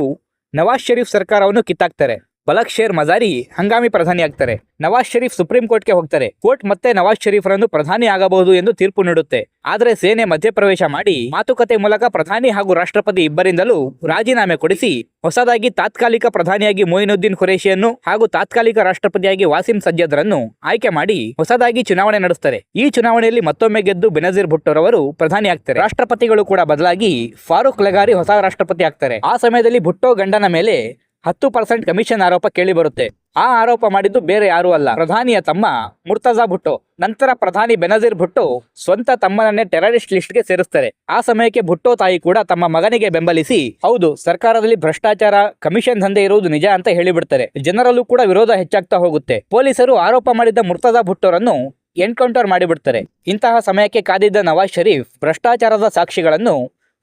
ನವಾಜ್ ಶರೀಫ್ ಸರ್ಕಾರವನ್ನು ಕಿತ್ತಾಕ್ತಾರೆ. ಬಲಕ್ ಶೇರ್ ಮಜಾರಿ ಹಂಗಾಮಿ ಪ್ರಧಾನಿ ಆಗ್ತಾರೆ. ನವಾಜ್ ಶರೀಫ್ ಸುಪ್ರೀಂ ಕೋರ್ಟ್ಗೆ ಹೋಗ್ತಾರೆ. ಕೋರ್ಟ್ ಮತ್ತೆ ನವಾಜ್ ಶರೀಫ್ರನ್ನು ಪ್ರಧಾನಿ ಆಗಬಹುದು ಎಂದು ತೀರ್ಪು ನೀಡುತ್ತೆ. ಆದರೆ ಸೇನೆ ಮಧ್ಯಪ್ರವೇಶ ಮಾಡಿ ಮಾತುಕತೆ ಮೂಲಕ ಪ್ರಧಾನಿ ಹಾಗೂ ರಾಷ್ಟ್ರಪತಿ ಇಬ್ಬರಿಂದಲೂ ರಾಜೀನಾಮೆ ಕೊಡಿಸಿ ಹೊಸದಾಗಿ ತಾತ್ಕಾಲಿಕ ಪ್ರಧಾನಿಯಾಗಿ ಮೊಯಿನುದ್ದೀನ್ ಖುರೇಶಿಯನ್ನು ಹಾಗೂ ತಾತ್ಕಾಲಿಕ ರಾಷ್ಟ್ರಪತಿಯಾಗಿ ವಾಸಿಂ ಸಜ್ಜದ್ರನ್ನು ಆಯ್ಕೆ ಮಾಡಿ ಹೊಸದಾಗಿ ಚುನಾವಣೆ ನಡೆಸ್ತಾರೆ. ಈ ಚುನಾವಣೆಯಲ್ಲಿ ಮತ್ತೊಮ್ಮೆ ಗೆದ್ದು ಬೆನಜೀರ್ ಭುಟ್ಟೋರವರು ಪ್ರಧಾನಿ ಆಗ್ತಾರೆ. ರಾಷ್ಟ್ರಪತಿಗಳು ಕೂಡ ಬದಲಾಗಿ ಫಾರೂಕ್ ಲಗಾರಿ ಹೊಸ ರಾಷ್ಟ್ರಪತಿ ಆಗ್ತಾರೆ. ಆ ಸಮಯದಲ್ಲಿ ಭುಟ್ಟೋ ಗಂಡನ ಮೇಲೆ 10% ಕಮಿಷನ್ ಆರೋಪ ಕೇಳಿ ಬರುತ್ತೆ. ಆ ಆರೋಪ ಮಾಡಿದ್ದು ಬೇರೆ ಯಾರೂ ಅಲ್ಲ, ಪ್ರಧಾನಿಯ ತಮ್ಮ ಮುರ್ತಜಾ ಭುಟ್ಟೋ. ನಂತರ ಪ್ರಧಾನಿ ಬೆನಜೀರ್ ಭುಟ್ಟೋ ಸ್ವಂತ ತಮ್ಮನನ್ನೇ ಟೆರರಿಸ್ಟ್ ಲಿಸ್ಟ್ಗೆ ಸೇರಿಸ್ತಾರೆ. ಆ ಸಮಯಕ್ಕೆ ಭುಟ್ಟೋ ತಾಯಿ ಕೂಡ ತಮ್ಮ ಮಗನಿಗೆ ಬೆಂಬಲಿಸಿ ಹೌದು ಸರ್ಕಾರದಲ್ಲಿ ಭ್ರಷ್ಟಾಚಾರ ಕಮಿಷನ್ ದಂಧೆ ಇರುವುದು ನಿಜ ಅಂತ ಹೇಳಿಬಿಡ್ತಾರೆ. ಜನರಲ್ಲೂ ಕೂಡ ವಿರೋಧ ಹೆಚ್ಚಾಗ್ತಾ ಹೋಗುತ್ತೆ. ಪೊಲೀಸರು ಆರೋಪ ಮಾಡಿದ್ದ ಮುರ್ತಜಾ ಭುಟ್ಟೋರನ್ನು ಎನ್ಕೌಂಟರ್ ಮಾಡಿಬಿಡ್ತಾರೆ. ಇಂತಹ ಸಮಯಕ್ಕೆ ಕಾದಿದ್ದ ನವಾಜ್ ಶರೀಫ್ ಭ್ರಷ್ಟಾಚಾರದ ಸಾಕ್ಷಿಗಳನ್ನು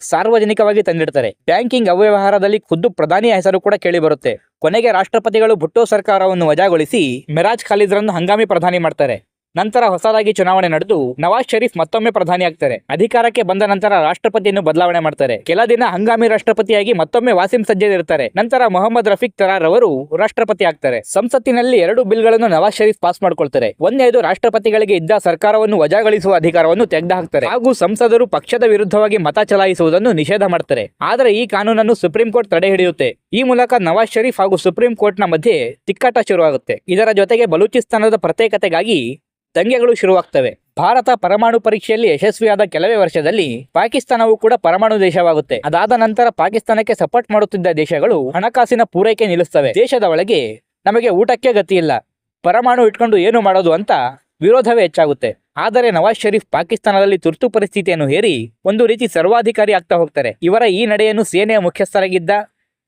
ಸಾರ್ವಜನಿಕವಾಗಿ ತಂದಿಡ್ತಾರೆ. ಬ್ಯಾಂಕಿಂಗ್ ಅವ್ಯವಹಾರದಲ್ಲಿ ಖುದ್ದು ಪ್ರಧಾನಿಯ ಹೆಸರು ಕೂಡ ಕೇಳಿಬರುತ್ತೆ. ಕೊನೆಗೆ ರಾಷ್ಟ್ರಪತಿಗಳು ಭುಟ್ಟೋ ಸರ್ಕಾರವನ್ನು ವಜಾಗೊಳಿಸಿ ಮಿರಾಜ್ ಖಾಲಿದ್ರನ್ನು ಹಂಗಾಮಿ ಪ್ರಧಾನಿ ಮಾಡ್ತಾರೆ. ನಂತರ ಹೊಸದಾಗಿ ಚುನಾವಣೆ ನಡೆದು ನವಾಜ್ ಶರೀಫ್ ಮತ್ತೊಮ್ಮೆ ಪ್ರಧಾನಿ ಆಗ್ತಾರೆ. ಅಧಿಕಾರಕ್ಕೆ ಬಂದ ನಂತರ ರಾಷ್ಟ್ರಪತಿಯನ್ನು ಬದಲಾವಣೆ ಮಾಡ್ತಾರೆ. ಕೆಲ ದಿನ ಹಂಗಾಮಿ ರಾಷ್ಟ್ರಪತಿಯಾಗಿ ಮತ್ತೊಮ್ಮೆ ವಾಸಿಂ ಸಜ್ಜದ್ ಇರ್ತಾರೆ. ನಂತರ ಮೊಹಮ್ಮದ್ ರಫೀಕ್ ತರಾರ್ ಅವರು ರಾಷ್ಟ್ರಪತಿ ಆಗ್ತಾರೆ. ಸಂಸತ್ತಿನಲ್ಲಿ 2 ಬಿಲ್ಗಳನ್ನು ನವಾಜ್ ಶರೀಫ್ ಪಾಸ್ ಮಾಡ್ಕೊಳ್ತಾರೆ. ಒಂದನೇದು ರಾಷ್ಟ್ರಪತಿಗಳಿಗೆ ಇದ್ದ ಸರ್ಕಾರವನ್ನು ವಜಾಗೊಳಿಸುವ ಅಧಿಕಾರವನ್ನು ತೆಗೆದುಹಾಕ್ತಾರೆ ಹಾಗೂ ಸಂಸದರು ಪಕ್ಷದ ವಿರುದ್ಧವಾಗಿ ಮತ ಚಲಾಯಿಸುವುದನ್ನು ನಿಷೇಧ ಮಾಡ್ತಾರೆ. ಆದರೆ ಈ ಕಾನೂನನ್ನು ಸುಪ್ರೀಂ ಕೋರ್ಟ್ ತಡೆ ಹಿಡಿಯುತ್ತೆ. ಈ ಮೂಲಕ ನವಾಜ್ ಶರೀಫ್ ಹಾಗೂ ಸುಪ್ರೀಂ ಕೋರ್ಟ್ನ ಮಧ್ಯೆ ತಿಕ್ಕಾಟ ಶುರುವಾಗುತ್ತೆ. ಇದರ ಜೊತೆಗೆ ಬಲೂಚಿಸ್ತಾನದ ಪ್ರತ್ಯೇಕತೆಗಾಗಿ ದಂಗೆಗಳು ಶುರುವಾಗ್ತವೆ. ಭಾರತ ಪರಮಾಣು ಪರೀಕ್ಷೆಯಲ್ಲಿ ಯಶಸ್ವಿಯಾದ ಕೆಲವೇ ವರ್ಷದಲ್ಲಿ ಪಾಕಿಸ್ತಾನವು ಕೂಡ ಪರಮಾಣು ದೇಶವಾಗುತ್ತೆ. ಅದಾದ ನಂತರ ಪಾಕಿಸ್ತಾನಕ್ಕೆ ಸಪೋರ್ಟ್ ಮಾಡುತ್ತಿದ್ದ ದೇಶಗಳು ಹಣಕಾಸಿನ ಪೂರೈಕೆ ನಿಲ್ಲಿಸ್ತವೆ. ದೇಶದ ಒಳಗೆ ನಮಗೆ ಊಟಕ್ಕೆ ಗತಿ ಇಲ್ಲ, ಪರಮಾಣು ಇಟ್ಕೊಂಡು ಏನು ಮಾಡೋದು ಅಂತ ವಿರೋಧವೇ ಹೆಚ್ಚಾಗುತ್ತೆ. ಆದರೆ ನವಾಜ್ ಶರೀಫ್ ಪಾಕಿಸ್ತಾನದಲ್ಲಿ ತುರ್ತು ಪರಿಸ್ಥಿತಿಯನ್ನು ಹೇರಿ ಒಂದು ರೀತಿ ಸರ್ವಾಧಿಕಾರಿ ಆಗ್ತಾ ಹೋಗ್ತಾರೆ. ಇವರ ಈ ನಡೆಯನ್ನು ಸೇನೆಯ ಮುಖ್ಯಸ್ಥರಾಗಿದ್ದ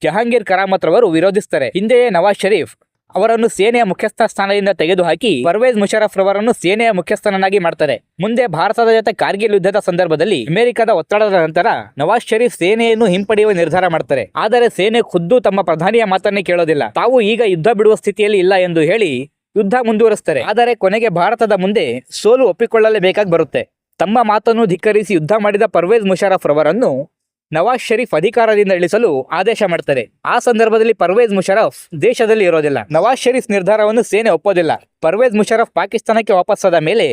ಜಹಾಂಗೀರ್ ಕರಾಮತ್ ರವರು ವಿರೋಧಿಸ್ತಾರೆ. ಹಿಂದೆಯೇ ನವಾಜ್ ಶರೀಫ್ ಅವರನ್ನು ಸೇನೆಯ ಮುಖ್ಯಸ್ಥ ಸ್ಥಾನದಿಂದ ತೆಗೆದುಹಾಕಿ ಪರ್ವೇಜ್ ಮುಷರಫ್ ರವರನ್ನು ಸೇನೆಯ ಮುಖ್ಯಸ್ಥನನ್ನಾಗಿ ಮಾಡ್ತಾರೆ. ಮುಂದೆ ಭಾರತದ ಜೊತೆ ಕಾರ್ಗಿಲ್ ಯುದ್ಧದ ಸಂದರ್ಭದಲ್ಲಿ ಅಮೆರಿಕದ ಒತ್ತಡದ ನಂತರ ನವಾಜ್ ಶರೀಫ್ ಸೇನೆಯನ್ನು ಹಿಂಪಡೆಯುವ ನಿರ್ಧಾರ ಮಾಡ್ತಾರೆ. ಆದರೆ ಸೇನೆ ಖುದ್ದು ತಮ್ಮ ಪ್ರಧಾನಿಯ ಮಾತನ್ನೇ ಕೇಳೋದಿಲ್ಲ. ತಾವು ಈಗ ಯುದ್ಧ ಬಿಡುವ ಸ್ಥಿತಿಯಲ್ಲಿ ಇಲ್ಲ ಎಂದು ಹೇಳಿ ಯುದ್ಧ ಮುಂದುವರಿಸ್ತಾರೆ. ಆದರೆ ಕೊನೆಗೆ ಭಾರತದ ಮುಂದೆ ಸೋಲು ಒಪ್ಪಿಕೊಳ್ಳಲೇಬೇಕಾಗಿ ಬರುತ್ತೆ. ತಮ್ಮ ಮಾತನ್ನು ಧಿಕ್ಕರಿಸಿ ಯುದ್ಧ ಮಾಡಿದ ಪರ್ವೇಜ್ ಮುಷರಫ್ ರವರನ್ನು ನವಾಜ್ ಶರೀಫ್ ಅಧಿಕಾರದಿಂದ ಇಳಿಸಲು ಆದೇಶ ಮಾಡ್ತಾರೆ. ಆ ಸಂದರ್ಭದಲ್ಲಿ ಪರ್ವೇಜ್ ಮುಷರಫ್ ದೇಶದಲ್ಲಿ ಇರೋದಿಲ್ಲ. ನವಾಜ್ ಶರೀಫ್ ನಿರ್ಧಾರವನ್ನು ಸೇನೆ ಒಪ್ಪೋದಿಲ್ಲ. ಪರ್ವೇಜ್ ಮುಷರಫ್ ಪಾಕಿಸ್ತಾನಕ್ಕೆ ವಾಪಸ್ಸಾದ ಮೇಲೆ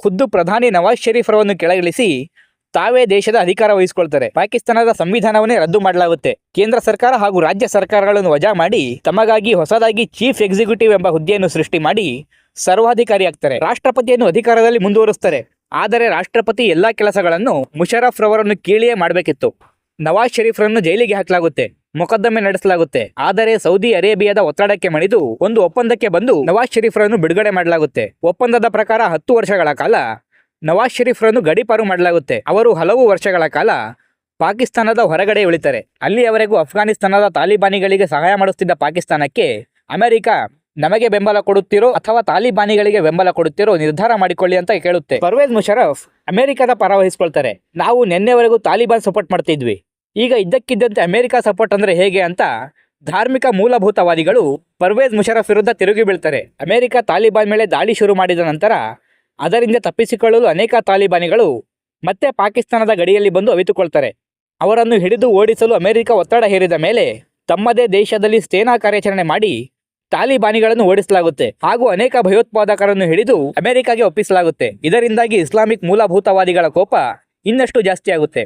ಖುದ್ದು ಪ್ರಧಾನಿ ನವಾಜ್ ಶರೀಫ್ ರವನ್ನು ಕೆಳಗಿಳಿಸಿ ತಾವೇ ದೇಶದ ಅಧಿಕಾರ ವಹಿಸಿಕೊಳ್ತಾರೆ. ಪಾಕಿಸ್ತಾನದ ಸಂವಿಧಾನವನ್ನೇ ರದ್ದು ಮಾಡಲಾಗುತ್ತೆ. ಕೇಂದ್ರ ಸರ್ಕಾರ ಹಾಗೂ ರಾಜ್ಯ ಸರ್ಕಾರಗಳನ್ನು ವಜಾ ಮಾಡಿ ತಮಗಾಗಿ ಹೊಸದಾಗಿ ಚೀಫ್ ಎಕ್ಸಿಕ್ಯೂಟಿವ್ ಎಂಬ ಹುದ್ದೆಯನ್ನು ಸೃಷ್ಟಿ ಮಾಡಿ ಸರ್ವಾಧಿಕಾರಿ ಆಗ್ತಾರೆ. ರಾಷ್ಟ್ರಪತಿಯನ್ನು ಅಧಿಕಾರದಲ್ಲಿ ಮುಂದುವರಿಸ್ತಾರೆ. ಆದರೆ ರಾಷ್ಟ್ರಪತಿ ಎಲ್ಲಾ ಕೆಲಸಗಳನ್ನು ಮುಷರಫ್ ರವರನ್ನು ಕೀಳಿಯೇ ಮಾಡಬೇಕಿತ್ತು. ನವಾಜ್ ಶರೀಫ್ ರನ್ನು ಜೈಲಿಗೆ ಹಾಕಲಾಗುತ್ತೆ, ಮೊಕದ್ದಮೆ ನಡೆಸಲಾಗುತ್ತೆ. ಆದರೆ ಸೌದಿ ಅರೇಬಿಯಾದ ಒತ್ತಡಕ್ಕೆ ಮಣಿದು ಒಂದು ಒಪ್ಪಂದಕ್ಕೆ ಬಂದು ನವಾಜ್ ಶರೀಫ್ ರನ್ನು ಬಿಡುಗಡೆ ಮಾಡಲಾಗುತ್ತೆ. ಒಪ್ಪಂದದ ಪ್ರಕಾರ 10 ವರ್ಷಗಳ ಕಾಲ ನವಾಜ್ ಶರೀಫ್ ರನ್ನು ಗಡೀಪಾರು ಮಾಡಲಾಗುತ್ತೆ. ಅವರು ಹಲವು ವರ್ಷಗಳ ಕಾಲ ಪಾಕಿಸ್ತಾನದ ಹೊರಗಡೆ ಉಳಿತಾರೆ. ಅಲ್ಲಿಯವರೆಗೂ ಅಫ್ಘಾನಿಸ್ತಾನದ ತಾಲಿಬಾನಿಗಳಿಗೆ ಸಹಾಯ ಮಾಡುತ್ತಿದ್ದ ಪಾಕಿಸ್ತಾನಕ್ಕೆ ಅಮೆರಿಕ ನಮಗೆ ಬೆಂಬಲ ಕೊಡುತ್ತೀರೋ ಅಥವಾ ತಾಲಿಬಾನಿಗಳಿಗೆ ಬೆಂಬಲ ಕೊಡುತ್ತೀರೋ ನಿರ್ಧಾರ ಮಾಡಿಕೊಳ್ಳಿ ಅಂತ ಕೇಳುತ್ತೆ. ಪರ್ವೇಜ್ ಮುಷರಫ್ ಅಮೆರಿಕದ ಪರ ವಹಿಸಿಕೊಳ್ತಾರೆ. ನಾವು ನಿನ್ನೆವರೆಗೂ ತಾಲಿಬಾನ್ ಸಪೋರ್ಟ್ ಮಾಡ್ತಿದ್ವಿ, ಈಗ ಇದ್ದಕ್ಕಿದ್ದಂತೆ ಅಮೆರಿಕ ಸಪೋರ್ಟ್ ಅಂದ್ರೆ ಹೇಗೆ ಅಂತ ಧಾರ್ಮಿಕ ಮೂಲಭೂತವಾದಿಗಳು ಪರ್ವೇಜ್ ಮುಷರಫ್ ವಿರುದ್ಧ ತಿರುಗಿ ಬೀಳ್ತಾರೆ. ಅಮೆರಿಕ ತಾಲಿಬಾನ್ ಮೇಲೆ ದಾಳಿ ಶುರು ಮಾಡಿದ ನಂತರ ಅದರಿಂದ ತಪ್ಪಿಸಿಕೊಳ್ಳಲು ಅನೇಕ ತಾಲಿಬಾನಿಗಳು ಮತ್ತೆ ಪಾಕಿಸ್ತಾನದ ಗಡಿಯಲ್ಲಿ ಬಂದು ಅವಿತುಕೊಳ್ತಾರೆ. ಅವರನ್ನು ಹಿಡಿದು ಓಡಿಸಲು ಅಮೆರಿಕ ಒತ್ತಡ ಹೇರಿದ ಮೇಲೆ ತಮ್ಮದೇ ದೇಶದಲ್ಲಿ ಸೇನಾ ಕಾರ್ಯಾಚರಣೆ ಮಾಡಿ ತಾಲಿಬಾನಿಗಳನ್ನು ಓಡಿಸಲಾಗುತ್ತೆ ಹಾಗೂ ಅನೇಕ ಭಯೋತ್ಪಾದಕರನ್ನು ಹಿಡಿದು ಅಮೆರಿಕಾಗೆ ಒಪ್ಪಿಸಲಾಗುತ್ತೆ. ಇದರಿಂದಾಗಿ ಇಸ್ಲಾಮಿಕ್ ಮೂಲಭೂತವಾದಿಗಳ ಕೋಪ ಇನ್ನಷ್ಟು ಜಾಸ್ತಿ ಆಗುತ್ತೆ.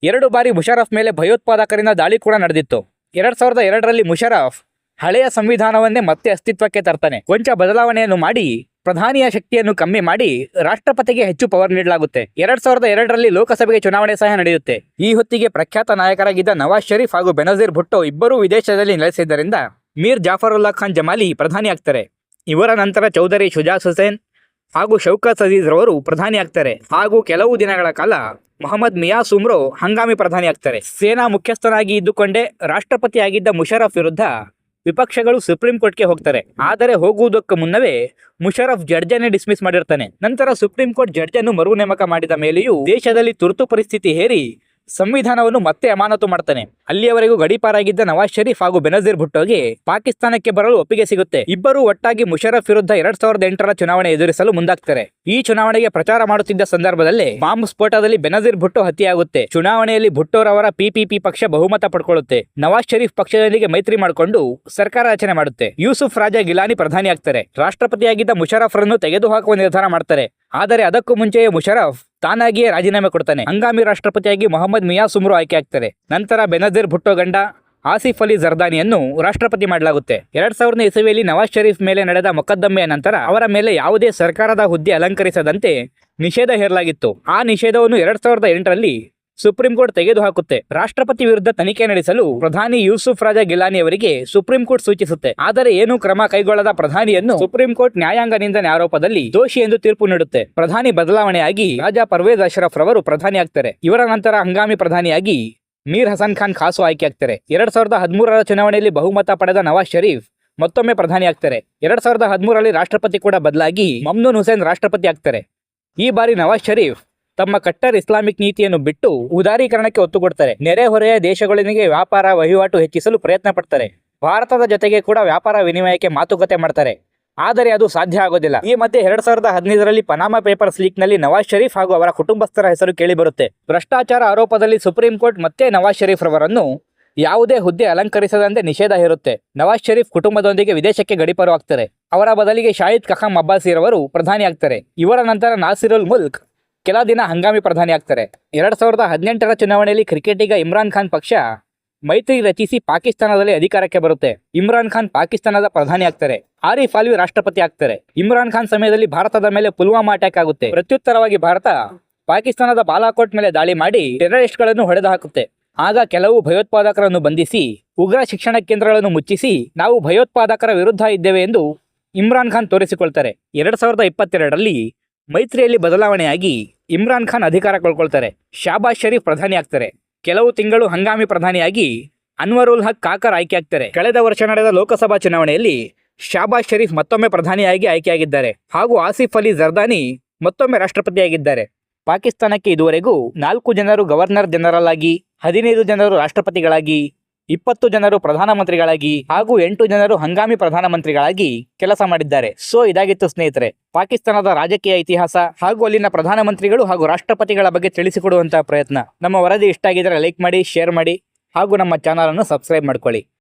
2 ಬಾರಿ ಮುಷರಫ್ ಮೇಲೆ ಭಯೋತ್ಪಾದಕರಿಂದ ದಾಳಿ ಕೂಡ ನಡೆದಿತ್ತು. 2002ರಲ್ಲಿ ಮುಷರಫ್ ಹಳೆಯ ಸಂವಿಧಾನವನ್ನೇ ಮತ್ತೆ ಅಸ್ತಿತ್ವಕ್ಕೆ ತರ್ತಾನೆ. ಕೊಂಚ ಬದಲಾವಣೆಯನ್ನು ಮಾಡಿ ಪ್ರಧಾನಿಯ ಶಕ್ತಿಯನ್ನು ಕಮ್ಮಿ ಮಾಡಿ ರಾಷ್ಟ್ರಪತಿಗೆ ಹೆಚ್ಚು ಪವರ್ ನೀಡಲಾಗುತ್ತೆ. 2002ರಲ್ಲಿ ಲೋಕಸಭೆಗೆ ಚುನಾವಣೆ ಸಹ ನಡೆಯುತ್ತೆ. ಈ ಹೊತ್ತಿಗೆ ಪ್ರಖ್ಯಾತ ನಾಯಕರಾಗಿದ್ದ ನವಾಜ್ ಶರೀಫ್ ಹಾಗೂ ಬೆನಜೀರ್ ಭುಟ್ಟೋ ಇಬ್ಬರೂ ವಿದೇಶದಲ್ಲಿ ನೆಲೆಸಿದ್ದರಿಂದ ಮೀರ್ ಜಾಫರುಲ್ಲಾ ಖಾನ್ ಜಮಾಲಿ ಪ್ರಧಾನಿ ಆಗ್ತಾರೆ. ಇವರ ನಂತರ ಚೌಧರಿ ಶುಜಾತ್ ಹುಸೇನ್ ಹಾಗೂ ಶೌಕತ್ ಅಜೀಜ್ ರವರು ಪ್ರಧಾನಿ ಆಗ್ತಾರೆ. ಹಾಗೂ ಕೆಲವು ದಿನಗಳ ಕಾಲ ಮೊಹಮ್ಮದ್ ಮಿಯಾ ಸುಮ್ರೋ ಹಂಗಾಮಿ ಪ್ರಧಾನಿ ಆಗ್ತಾರೆ. ಸೇನಾ ಮುಖ್ಯಸ್ಥನಾಗಿ ಇದ್ದುಕೊಂಡೇ ರಾಷ್ಟ್ರಪತಿಯಾಗಿದ್ದ ಮುಷರಫ್ ವಿರುದ್ಧ ವಿಪಕ್ಷಗಳು ಸುಪ್ರೀಂ ಕೋರ್ಟ್ಗೆ ಹೋಗ್ತಾರೆ. ಆದರೆ ಹೋಗುವುದಕ್ಕೂ ಮುನ್ನವೇ ಮುಷರಫ್ ಜಡ್ಜನ್ನೇ ಡಿಸ್ಮಿಸ್ ಮಾಡಿರ್ತಾನೆ. ನಂತರ ಸುಪ್ರೀಂ ಕೋರ್ಟ್ ಜಡ್ಜನ್ನು ಮರು ನೇಮಕ ಮಾಡಿದ ಮೇಲೆಯೂ ದೇಶದಲ್ಲಿ ತುರ್ತು ಪರಿಸ್ಥಿತಿ ಹೇರಿ ಸಂವಿಧಾನವನ್ನು ಮತ್ತೆ ಅಮಾನತು ಮಾಡ್ತಾನೆ. ಅಲ್ಲಿಯವರೆಗೂ ಗಡೀಪಾರಾಗಿದ್ದ ನವಾಜ್ ಶರೀಫ್ ಹಾಗೂ ಬೆನಜೀರ್ ಭುಟ್ಟೋಗೆ ಪಾಕಿಸ್ತಾನಕ್ಕೆ ಬರಲು ಒಪ್ಪಿಗೆ ಸಿಗುತ್ತೆ. ಇಬ್ಬರು ಒಟ್ಟಾಗಿ ಮುಷರಫ್ ವಿರುದ್ಧ 2008ರ ಚುನಾವಣೆ ಎದುರಿಸಲು ಮುಂದಾಗ್ತಾರೆ. ಈ ಚುನಾವಣೆಗೆ ಪ್ರಚಾರ ಮಾಡುತ್ತಿದ್ದ ಸಂದರ್ಭದಲ್ಲೇ ಬಾಂಬ್ ಸ್ಫೋಟದಲ್ಲಿ ಬೆನಜೀರ್ ಭುಟ್ಟೋ ಹತ್ಯೆಯಾಗುತ್ತೆ. ಚುನಾವಣೆಯಲ್ಲಿ ಭುಟ್ಟೋರವರ ಪಿಪಿಪಿ ಪಕ್ಷ ಬಹುಮತ ಪಡ್ಕೊಳ್ಳುತ್ತೆ. ನವಾಜ್ ಶರೀಫ್ ಪಕ್ಷದೊಂದಿಗೆ ಮೈತ್ರಿ ಮಾಡಿಕೊಂಡು ಸರ್ಕಾರ ರಚನೆ ಮಾಡುತ್ತೆ. ಯೂಸುಫ್ ರಾಜಾ ಗಿಲಾನಿ ಪ್ರಧಾನಿ ಆಗ್ತಾರೆ. ರಾಷ್ಟ್ರಪತಿಯಾಗಿದ್ದ ಮುಷರಫ್ ರನ್ನು ತೆಗೆದುಹಾಕುವ ನಿರ್ಧಾರ ಮಾಡ್ತಾರೆ. ಆದರೆ ಅದಕ್ಕೂ ಮುಂಚೆಯೇ ಮುಷರಫ್ ತಾನಾಗಿಯೇ ರಾಜೀನಾಮೆ ಕೊಡ್ತಾನೆ. ಹಂಗಾಮಿ ರಾಷ್ಟ್ರಪತಿಯಾಗಿ ಮೊಹಮ್ಮದ್ ಮಿಯಾ ಸುಮ್ರೋ ಆಯ್ಕೆ ಆಗ್ತಾರೆ. ನಂತರ ಬೆನಜೀರ್ ಭುಟ್ಟೋ ಗಂಡ ಆಸಿಫ್ ಅಲಿ ಜರ್ದಾನಿಯನ್ನು ರಾಷ್ಟ್ರಪತಿ ಮಾಡಲಾಗುತ್ತೆ. 2000ನೇ ಇಸವಿಯಲ್ಲಿ ನವಾಜ್ ಶರೀಫ್ ಮೇಲೆ ನಡೆದ ಮೊಕದ್ದಮೆಯ ನಂತರ ಅವರ ಮೇಲೆ ಯಾವುದೇ ಸರ್ಕಾರದ ಹುದ್ದೆ ಅಲಂಕರಿಸದಂತೆ ನಿಷೇಧ ಹೇರಲಾಗಿತ್ತು. ಆ ನಿಷೇಧವನ್ನು 2008ರಲ್ಲಿ ಸುಪ್ರೀಂ ಕೋರ್ಟ್ ತೆಗೆದುಹಾಕುತ್ತೆ. ರಾಷ್ಟ್ರಪತಿ ವಿರುದ್ಧ ತನಿಖೆ ನಡೆಸಲು ಪ್ರಧಾನಿ ಯೂಸುಫ್ ರಾಜಾ ಗಿಲಾನಿ ಅವರಿಗೆ ಸುಪ್ರೀಂ ಕೋರ್ಟ್ ಸೂಚಿಸುತ್ತೆ. ಆದರೆ ಏನೂ ಕ್ರಮ ಕೈಗೊಳ್ಳದ ಪ್ರಧಾನಿಯನ್ನು ಸುಪ್ರೀಂ ಕೋರ್ಟ್ ನ್ಯಾಯಾಂಗ ನಿಂದನೆ ಆರೋಪದಲ್ಲಿ ದೋಷಿ ಎಂದು ತೀರ್ಪು ನೀಡುತ್ತೆ. ಪ್ರಧಾನಿ ಬದಲಾವಣೆಯಾಗಿ ರಾಜಾ ಪರ್ವೇಜ್ ಅಶ್ರಫ್ ರವರು ಪ್ರಧಾನಿ ಆಗ್ತಾರೆ. ಇವರ ನಂತರ ಹಂಗಾಮಿ ಪ್ರಧಾನಿಯಾಗಿ ಮೀರ್ ಹಸನ್ ಖಾನ್ ಖಾಸೋ ಆಯ್ಕೆ ಆಗ್ತಾರೆ. 2013ರ ಚುನಾವಣೆಯಲ್ಲಿ ಬಹುಮತ ಪಡೆದ ನವಾಜ್ ಶರೀಫ್ ಮತ್ತೊಮ್ಮೆ ಪ್ರಧಾನಿ ಆಗ್ತಾರೆ. 2013ರಲ್ಲಿ ರಾಷ್ಟ್ರಪತಿ ಕೂಡ ಬದಲಾಗಿ ಮಮ್ನೂನ್ ಹುಸೇನ್ ರಾಷ್ಟ್ರಪತಿ ಆಗ್ತಾರೆ. ಈ ಬಾರಿ ನವಾಜ್ ಶರೀಫ್ ತಮ್ಮ ಕಟ್ಟರ್ ಇಸ್ಲಾಮಿಕ್ ನೀತಿಯನ್ನು ಬಿಟ್ಟು ಉದಾರೀಕರಣಕ್ಕೆ ಒತ್ತು ಕೊಡ್ತಾರೆ. ನೆರೆಹೊರೆಯ ದೇಶಗಳೊಂದಿಗೆ ವ್ಯಾಪಾರ ವಹಿವಾಟು ಹೆಚ್ಚಿಸಲು ಪ್ರಯತ್ನ ಪಡ್ತಾರೆ. ಭಾರತದ ಜೊತೆಗೆ ಕೂಡ ವ್ಯಾಪಾರ ವಿನಿಮಯಕ್ಕೆ ಮಾತುಕತೆ ಮಾಡ್ತಾರೆ. ಆದರೆ ಅದು ಸಾಧ್ಯ ಆಗೋದಿಲ್ಲ. ಈ ಮಧ್ಯೆ 2015ರಲ್ಲಿ ಪನಾಮಾ ಪೇಪರ್ಸ್ ಲೀಕ್ ನಲ್ಲಿ ನವಾಜ್ ಶರೀಫ್ ಹಾಗೂ ಅವರ ಕುಟುಂಬಸ್ಥರ ಹೆಸರು ಕೇಳಿಬರುತ್ತೆ. ಭ್ರಷ್ಟಾಚಾರ ಆರೋಪದಲ್ಲಿ ಸುಪ್ರೀಂ ಕೋರ್ಟ್ ಮತ್ತೆ ನವಾಜ್ ಶರೀಫ್ ರವರನ್ನು ಯಾವುದೇ ಹುದ್ದೆ ಅಲಂಕರಿಸದಂತೆ ನಿಷೇಧ ಹೇರುತ್ತೆ. ನವಾಜ್ ಶರೀಫ್ ಕುಟುಂಬದೊಂದಿಗೆ ವಿದೇಶಕ್ಕೆ ಗಡಿಪಾರು ಆಗ್ತಾರೆ. ಅವರ ಬದಲಿಗೆ ಶಾಹಿದ್ ಖಖಾಂ ಅಬ್ಬಾಸಿ ರವರು ಪ್ರಧಾನಿ ಆಗ್ತಾರೆ. ಇವರ ನಂತರ ನಾಸಿರುಲ್ ಮುಲ್ಕ್ ಕೆಲ ದಿನ ಹಂಗಾಮಿ ಪ್ರಧಾನಿ ಆಗ್ತಾರೆ. 2018ರ ಚುನಾವಣೆಯಲ್ಲಿ ಕ್ರಿಕೆಟಿಗ ಇಮ್ರಾನ್ ಖಾನ್ ಪಕ್ಷ ಮೈತ್ರಿ ರಚಿಸಿ ಪಾಕಿಸ್ತಾನದಲ್ಲಿ ಅಧಿಕಾರಕ್ಕೆ ಬರುತ್ತೆ. ಇಮ್ರಾನ್ ಖಾನ್ ಪಾಕಿಸ್ತಾನದ ಪ್ರಧಾನಿ ಆಗ್ತಾರೆ. ಆರಿಫ್ ಆಲ್ವಿ ರಾಷ್ಟ್ರಪತಿ ಆಗ್ತಾರೆ. ಇಮ್ರಾನ್ ಖಾನ್ ಸಮಯದಲ್ಲಿ ಭಾರತದ ಮೇಲೆ ಪುಲ್ವಾಮಾ ಅಟ್ಯಾಕ್ ಆಗುತ್ತೆ. ಪ್ರತ್ಯುತ್ತರವಾಗಿ ಭಾರತ ಪಾಕಿಸ್ತಾನದ ಬಾಲಾಕೋಟ್ ಮೇಲೆ ದಾಳಿ ಮಾಡಿ ಟೆರರಿಸ್ಟ್ಗಳನ್ನು ಹೊಡೆದು ಹಾಕುತ್ತೆ. ಆಗ ಕೆಲವು ಭಯೋತ್ಪಾದಕರನ್ನು ಬಂಧಿಸಿ ಉಗ್ರ ಶಿಕ್ಷಣ ಕೇಂದ್ರಗಳನ್ನು ಮುಚ್ಚಿಸಿ ನಾವು ಭಯೋತ್ಪಾದಕರ ವಿರುದ್ಧ ಇದ್ದೇವೆ ಎಂದು ಇಮ್ರಾನ್ ಖಾನ್ ತೋರಿಸಿಕೊಳ್ತಾರೆ. 2022ರಲ್ಲಿ ಮೈತ್ರಿಯಲ್ಲಿ ಬದಲಾವಣೆಯಾಗಿ ಇಮ್ರಾನ್ ಖಾನ್ ಅಧಿಕಾರ ಕಳ್ಕೊಳ್ತಾರೆ. ಶಾಬಾಜ್ ಶರೀಫ್ ಪ್ರಧಾನಿ ಆಗ್ತಾರೆ. ಕೆಲವು ತಿಂಗಳು ಹಂಗಾಮಿ ಪ್ರಧಾನಿಯಾಗಿ ಅನ್ವರುಲ್ ಹಕ್ ಕಾಕರ್ ಆಯ್ಕೆ ಆಗ್ತಾರೆ. ಕಳೆದ ವರ್ಷ ನಡೆದ ಲೋಕಸಭಾ ಚುನಾವಣೆಯಲ್ಲಿ ಶಾಬಾಜ್ ಶರೀಫ್ ಮತ್ತೊಮ್ಮೆ ಪ್ರಧಾನಿಯಾಗಿ ಆಯ್ಕೆಯಾಗಿದ್ದಾರೆ ಹಾಗೂ ಆಸಿಫ್ ಅಲಿ ಜರ್ದಾನಿ ಮತ್ತೊಮ್ಮೆ ರಾಷ್ಟ್ರಪತಿಯಾಗಿದ್ದಾರೆ. ಪಾಕಿಸ್ತಾನಕ್ಕೆ ಇದುವರೆಗೂ 4 ಜನರು ಗವರ್ನರ್ ಜನರಲ್ ಆಗಿ, 15 ಜನರು ರಾಷ್ಟ್ರಪತಿಗಳಾಗಿ, 20 ಜನರು ಪ್ರಧಾನಮಂತ್ರಿಗಳಾಗಿ ಹಾಗೂ 8 ಜನರು ಹಂಗಾಮಿ ಪ್ರಧಾನಮಂತ್ರಿಗಳಾಗಿ ಕೆಲಸ ಮಾಡಿದ್ದಾರೆ. ಸೊ ಇದಾಗಿತ್ತು ಸ್ನೇಹಿತರೆ ಪಾಕಿಸ್ತಾನದ ರಾಜಕೀಯ ಇತಿಹಾಸ ಹಾಗೂ ಅಲ್ಲಿನ ಪ್ರಧಾನಮಂತ್ರಿಗಳು ಹಾಗೂ ರಾಷ್ಟ್ರಪತಿಗಳ ಬಗ್ಗೆ ತಿಳಿಸಿಕೊಡುವಂತಹ ಪ್ರಯತ್ನ. ನಮ್ಮ ವರದಿ ಇಷ್ಟ ಆಗಿದ್ರೆ ಲೈಕ್ ಮಾಡಿ, ಶೇರ್ ಮಾಡಿ ಹಾಗೂ ನಮ್ಮ ಚಾನಲ್ ಅನ್ನು ಸಬ್ಸ್ಕ್ರೈಬ್ ಮಾಡ್ಕೊಳ್ಳಿ.